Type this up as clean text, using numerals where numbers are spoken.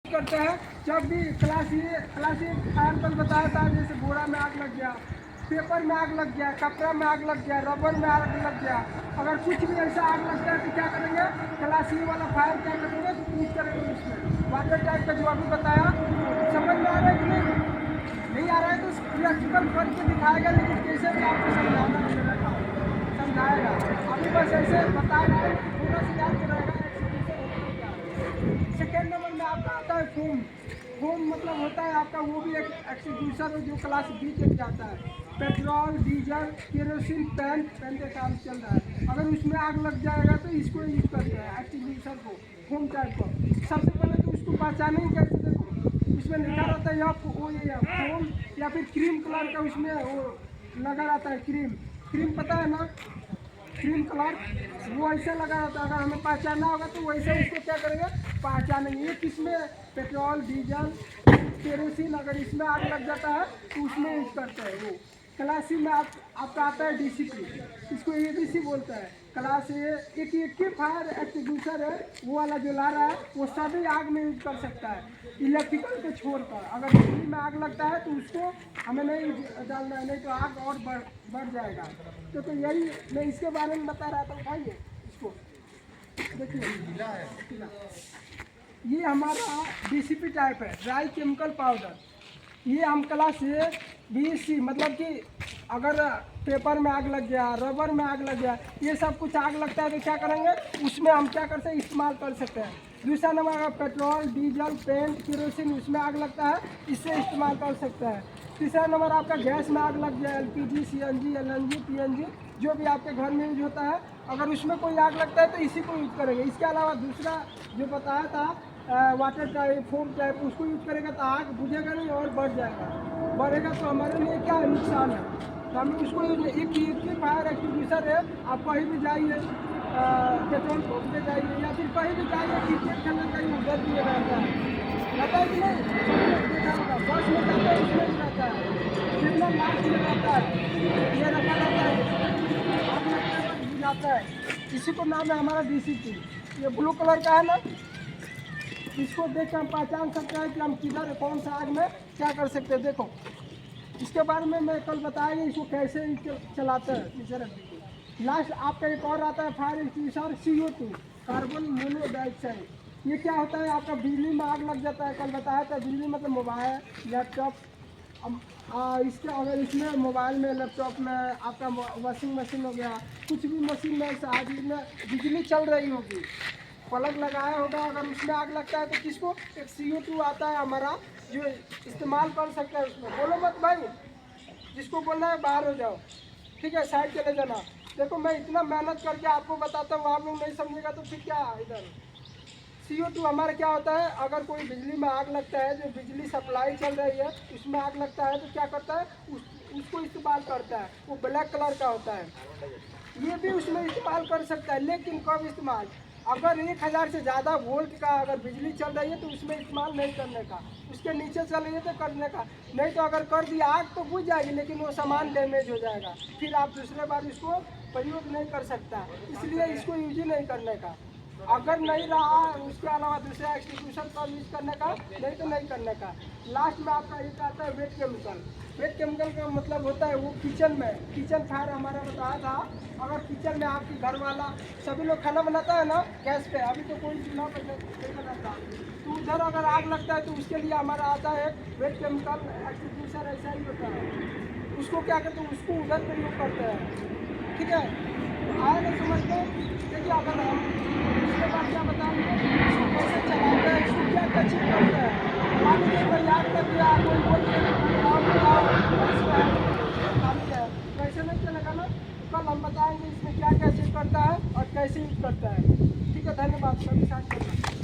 करते हैं। जब भी क्लास फायर पर बताया था, जैसे बोरा में आग लग गया, पेपर में आग लग गया, कपड़ा में आग लग गया, रबर में आग लग गया, अगर कुछ भी ऐसा आग लगता है तो क्या करेंगे, क्लास वाला फायर क्या करेंगे तो यूज करेंगे उसमें वाटर टाइप का जो अभी बताया। समझ में आ रहा है कि नहीं आ रहा है तो प्रैक्टिकल करके दिखाएगा, लेकिन कैसे भी आपको समझाना है, समझाएगा। अभी बस ऐसे बताएगा, थोड़ा सा याद रहेगा। सेकेंड नंबर में आपका आता है फोम। फोम मतलब होता है आपका वो भी एक एक्सटिंग्विशर है जो क्लास बी के जाता है। पेट्रोल, डीजल, केरोसिन, पेन का काम चल रहा है, अगर उसमें आग लग जाएगा तो इसको यूज करते हैं एक्सटिंग्विशर को, फोम टाइप को। सबसे पहले तो उसको पहचाने ही कैसे, देखो उसमें लिखा रहता है या फोम या फिर क्रीम कलर का उसमें वो लगा रहता है, क्रीम पता है ना, क्रीम कलर वो ऐसे लगा रहता है। अगर हमें पहचानना होगा तो वैसे उसको क्या करेंगे, पहचानेंगे। ये किसमें, पेट्रोल, डीजल, केरोसिन, अगर इसमें आग लग जाता है तो उसमें यूज करते हैं। वो क्लास सी में आपका आता है डीसीपी, इसको एबीसी बोलता है। क्लास ए एक फायर एक्सटिंग्विशर है, वो वाला जो ला रहा है वो सभी आग में यूज कर सकता है, इलेक्ट्रिकल को छोड़कर। अगर बिजली में आग लगता है तो उसको हमें नहीं डालना है, नहीं तो आग और बढ़ जाएगा। तो यही मैं इसके बारे में बता रहा था। उठाइए इसको, देखिए ये हमारा डीसीपी टाइप है, ड्राई केमिकल पाउडर। ये हम क्लास ए बी सी मतलब कि अगर पेपर में आग लग गया, रबर में आग लग गया, ये सब कुछ आग लगता है तो क्या करेंगे, उसमें हम क्या कर सकते हैं, इस्तेमाल कर सकते हैं। दूसरा नंबर अगर पेट्रोल, डीजल, पेंट, केरोसिन उसमें आग लगता है, इससे इस्तेमाल कर सकते हैं। तीसरा नंबर आपका गैस में आग लग गया, एलपीजी, सीएनजी, एलएनजी, पीएनजी, जो भी आपके घर में यूज होता है, अगर उसमें कोई आग लगता है तो इसी को यूज करेंगे। इसके अलावा दूसरा जो बताया था वाटर टाइप, फोम टाइप, उसको यूज करेगा तो आग बुझेगा नहीं और बढ़ जाएगा। बढ़ेगा तो हमारे लिए क्या नुकसान है, तो हम उसको एक फायर एक्सटिंग्विशर है। आप कहीं भी जाइए, पेट्रोल पंप पे जाइए या फिर कहीं भी जाइए, क्रिकेट खेलने कहीं उधर भी रहता है कि नहीं, सब लोग देखा होगा, बस में जाता है उसमें भी रहता है, कितना लास्ट में रहता है, ये रखा रहता है, आग लगने पर बुझाता है। इसी को नाम है हमारा डीसीपी। ये ब्लू कलर का है ना, इसको देख कर हम पहचान सकते हैं कि हम किधर कौन सा आग में क्या कर सकते हैं। देखो इसके बारे में मैं कल बताएंगे, इसको कैसे चलाते हैं, पीछे रख दीजिए। लास्ट आपका एक और आता है fire extinguisher CO2, carbon monoxide. ये क्या होता है, आपका बिजली में आग लग जाता है, कल बताया था, बिजली मतलब मोबाइल, लैपटॉप। इसके अगर इसमें मोबाइल में, लैपटॉप में, आपका वॉशिंग मशीन हो गया, कुछ भी मशीन में आज में बिजली चल रही होगी, प्लग लगाया होगा, अगर उसमें आग लगता है तो किसको, एक CO2 आता है हमारा जो इस्तेमाल कर सकता है उसमें। बोलो मत भाई, जिसको बोलना है बाहर हो जाओ, ठीक है, साइड चले जाना। देखो मैं इतना मेहनत करके आपको बताता हूँ, आप लोग नहीं समझेगा तो फिर क्या इधर। CO2 हमारा क्या होता है, अगर कोई बिजली में आग लगता है, जो बिजली सप्लाई चल रही है उसमें आग लगता है तो क्या करता है, उसको इस्तेमाल करता है। वो ब्लैक कलर का होता है, ये भी उसमें इस्तेमाल कर सकता है, लेकिन कब इस्तेमाल, अगर 1000 से ज़्यादा वोल्ट का अगर बिजली चल रही है तो उसमें इस्तेमाल नहीं करने का, उसके नीचे चल रही है तो करने का। नहीं तो अगर कर दिया आग तो बुझ जाएगी, लेकिन वो सामान डैमेज हो जाएगा, फिर आप दूसरे बार इसको प्रयोग नहीं कर सकता, इसलिए इसको यूज ही नहीं करने का। अगर नहीं रहा उसके अलावा दूसरा एक्सटिंग्विशर का यूज करने का, नहीं तो नहीं करने का। लास्ट में आपका एक आता है वेट केमिकल। वेट केमिकल का मतलब होता है वो किचन में, किचन फायर हमारा बताया था। अगर किचन में आपकी घर वाला सभी लोग खाना बनाता है ना गैस पे, अभी तो कोई चूल्हा पर नहीं बनाता, तो उधर अगर आग लगता है तो उसके लिए हमारा आता है वेट केमिकल एक्सटिंग्विशर, ऐसा ही होता है। उसको क्या करते हैं, उसको उधर प्रयोग करते हैं, ठीक है। आए नहीं समझ में, देखिए अगर हम इसके बाद क्या बताएंगे, इसको कैसे चलाते हैं, इसको क्या क्या चीज करते हैं। मान लीजिए कोई आग लग गया, कोई बोल के और बताओ कैसे नहीं चलेगा ना, कल हम बताएंगे इसमें क्या क्या चीज करता है और कैसे यूज करता है। ठीक है, धन्यवाद, सभी साथ करना।